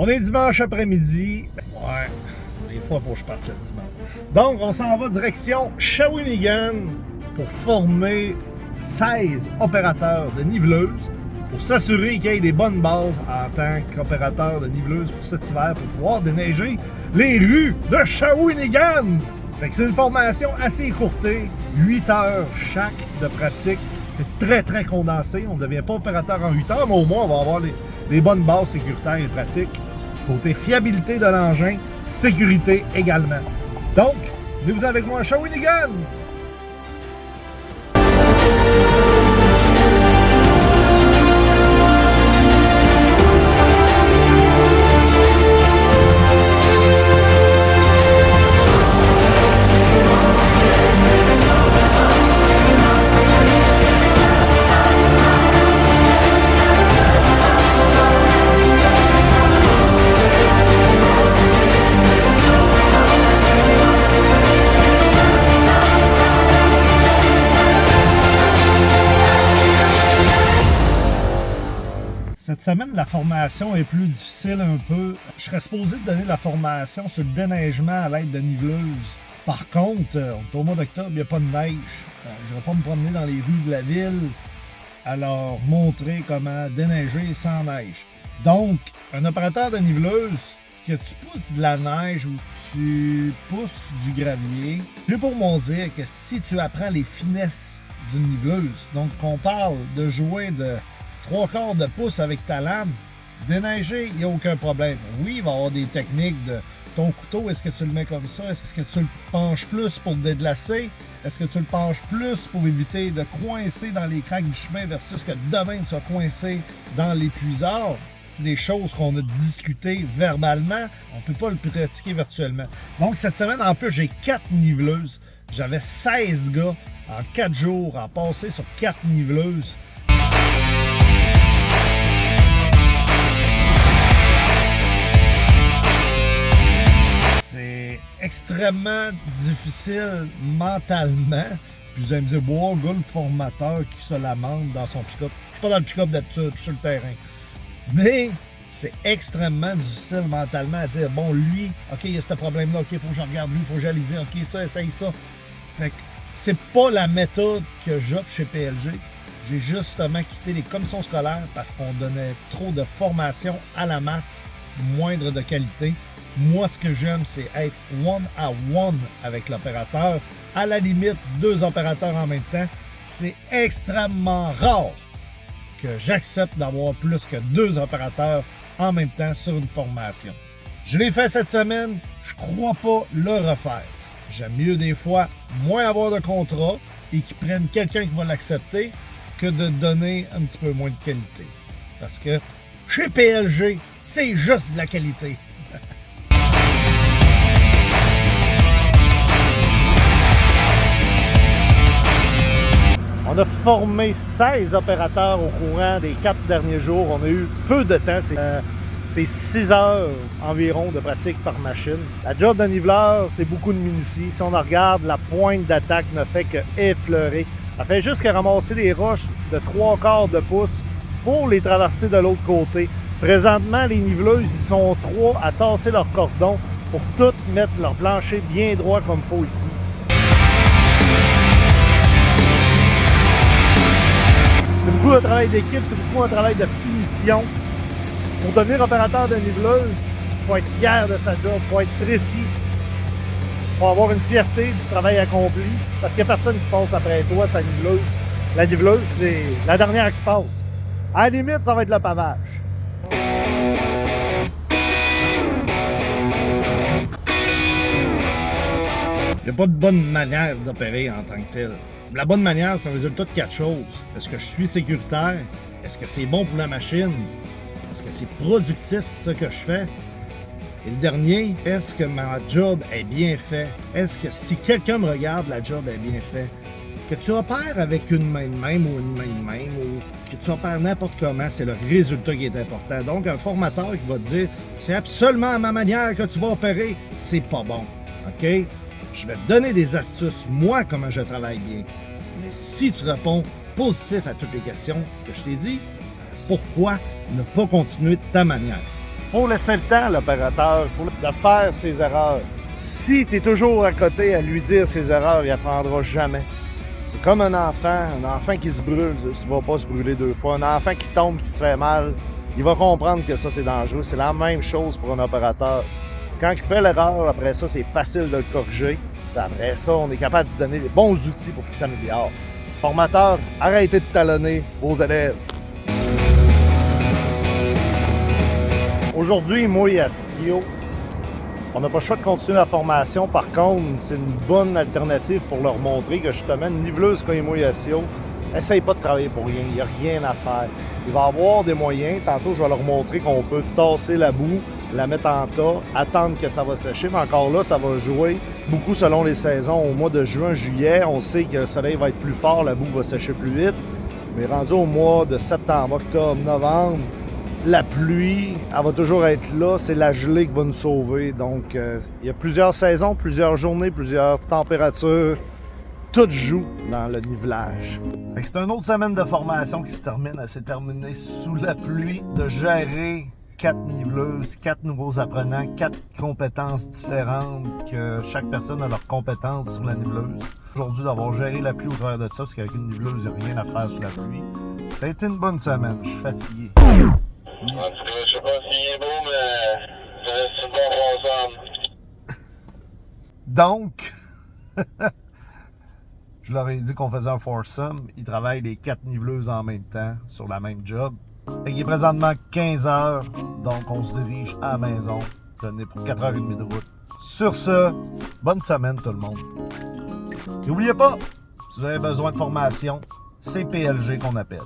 On est dimanche après-midi. Ouais, des fois, il faut que je parte le dimanche. Donc, on s'en va direction Shawinigan pour former 16 opérateurs de niveleuses pour s'assurer qu'il y ait des bonnes bases en tant qu'opérateur de niveleuse pour cet hiver pour pouvoir déneiger les rues de Shawinigan. Fait que c'est une formation assez écourtée, 8 heures chaque de pratique. C'est très condensé. On ne devient pas opérateur en 8 heures, mais au moins on va avoir les bonnes bases sécuritaires et pratiques. Côté fiabilité de l'engin, sécurité également. Donc, venez-vous avec moi à Shawinigan! Cette semaine, la formation est plus difficile un peu. Je serais supposé de donner la formation sur le déneigement à l'aide de niveleuses. Par contre, au mois d'octobre, il n'y a pas de neige. Je ne vais pas me promener dans les rues de la ville à leur montrer comment déneiger sans neige. Donc, un opérateur de niveleuse, que tu pousses de la neige ou tu pousses du gravier, j'ai pour mon dire que si tu apprends les finesses d'une niveleuse, donc qu'on parle de jouer de 3/4 de pouce avec ta lame, déneiger, il n'y a aucun problème. Oui, il va y avoir des techniques de ton couteau, est-ce que tu le mets comme ça? Est-ce que tu le penches plus pour te déglacer? Est-ce que tu le penches plus pour éviter de coincer dans les craques du chemin versus que demain tu vas coincer dans l'épuiseur? C'est des choses qu'on a discutées verbalement, on ne peut pas le pratiquer virtuellement. Donc cette semaine, en plus, j'ai 4 niveleuses. J'avais 16 gars en 4 jours à passer sur 4 niveleuses. C'est extrêmement difficile mentalement. Puis vous allez me dire, wow, gars, le formateur qui se lamente dans son pick-up. Je suis pas dans le pick-up d'habitude, je suis sur le terrain. Mais c'est extrêmement difficile mentalement à dire, bon, lui, OK, il y a ce problème-là, OK, il faut que je regarde lui, il faut que j'aille lui dire, OK, ça, essaye ça. Fait que c'est pas la méthode que j'offre chez PLG. J'ai justement quitté les commissions scolaires parce qu'on donnait trop de formation à la masse, moindre de qualité. Moi, ce que j'aime, c'est être one-à-one avec l'opérateur. À la limite, 2 opérateurs en même temps. C'est extrêmement rare que j'accepte d'avoir plus que 2 opérateurs en même temps sur une formation. Je l'ai fait cette semaine, je crois pas le refaire. J'aime mieux des fois moins avoir de contrat et qu'ils prennent quelqu'un qui va l'accepter que de donner un petit peu moins de qualité. Parce que chez PLG, c'est juste de la qualité. On a formé 16 opérateurs au courant des 4 derniers jours. On a eu peu de temps. C'est 6 heures environ de pratique par machine. La job d'un niveleur, c'est beaucoup de minutie. Si on regarde, la pointe d'attaque ne fait que effleurer. Ça fait juste que ramasser des roches de 3/4 de pouce pour les traverser de l'autre côté. Présentement, les niveleuses, ils sont 3 à tasser leur cordon pour toutes mettre leur plancher bien droit comme il faut ici. C'est beaucoup de travail d'équipe, c'est beaucoup un travail de finition. Pour devenir opérateur de niveleuse, il faut être fier de sa job, il faut être précis. Il faut avoir une fierté du travail accompli, parce qu'il n'y a personne qui passe après toi sa niveleuse. La niveleuse, c'est la dernière qui passe. À la limite, ça va être le pavage. Il n'y a pas de bonne manière d'opérer en tant que tel. La bonne manière, c'est un résultat de 4 choses. Est-ce que je suis sécuritaire? Est-ce que c'est bon pour la machine? Est-ce que c'est productif, ce que je fais? Et le dernier, est-ce que ma job est bien faite? Est-ce que si quelqu'un me regarde, la job est bien faite? Que tu opères avec une main de même ou une main de même, ou que tu opères n'importe comment, c'est le résultat qui est important. Donc, un formateur qui va te dire, c'est absolument à ma manière que tu vas opérer, c'est pas bon. OK? Je vais te donner des astuces, moi, comment je travaille bien. Mais si tu réponds positif à toutes les questions que je t'ai dit, pourquoi ne pas continuer de ta manière? faut laisser le temps à l'opérateur de faire ses erreurs. Si tu es toujours à côté à lui dire ses erreurs, il n'apprendra jamais. C'est comme un enfant qui se brûle, il ne va pas se brûler 2 fois. Un enfant qui tombe, qui se fait mal, il va comprendre que ça, c'est dangereux. C'est la même chose pour un opérateur. Quand il fait l'erreur, après ça, c'est facile de le corriger. Puis après ça, on est capable de lui donner les bons outils pour qu'il s'améliore. Formateur, arrêtez de talonner vos élèves. Aujourd'hui, moi et Astio, on n'a pas le choix de continuer la formation. Par contre, c'est une bonne alternative pour leur montrer que justement, une niveleuse comme moi et Astio, essaye pas de travailler pour rien. Il n'y a rien à faire. Il va y avoir des moyens. Tantôt, je vais leur montrer qu'on peut tasser la boue, la mettre en tas, attendre que ça va sécher. Mais encore là, ça va jouer beaucoup selon les saisons. Au mois de juin, juillet, on sait que le soleil va être plus fort, la boue va sécher plus vite. Mais rendu au mois de septembre, octobre, novembre, la pluie, elle va toujours être là. C'est la gelée qui va nous sauver. Donc, il y a plusieurs saisons, plusieurs journées, plusieurs températures. Tout joue dans le nivelage. C'est une autre semaine de formation qui se termine. Elle s'est terminée sous la pluie de gérer 4 niveleuses, 4 nouveaux apprenants, 4 compétences différentes, que chaque personne a leurs compétences sur la niveleuse. Aujourd'hui, d'avoir géré la pluie au travers de ça, parce qu'avec une niveleuse, il n'y a rien à faire sous la pluie. Ça a été une bonne semaine. Je suis fatigué. En tout cas, je sais pas s'il est beau, mais ça reste une bonne ensemble. Donc, je leur ai dit qu'on faisait un foursome. Ils travaillent les 4 niveleuses en même temps sur la même job. Il est présentement 15 heures, donc on se dirige à la maison. On est pour 4h30 de route. Sur ce, bonne semaine tout le monde. N'oubliez pas, si vous avez besoin de formation, c'est PLG qu'on appelle.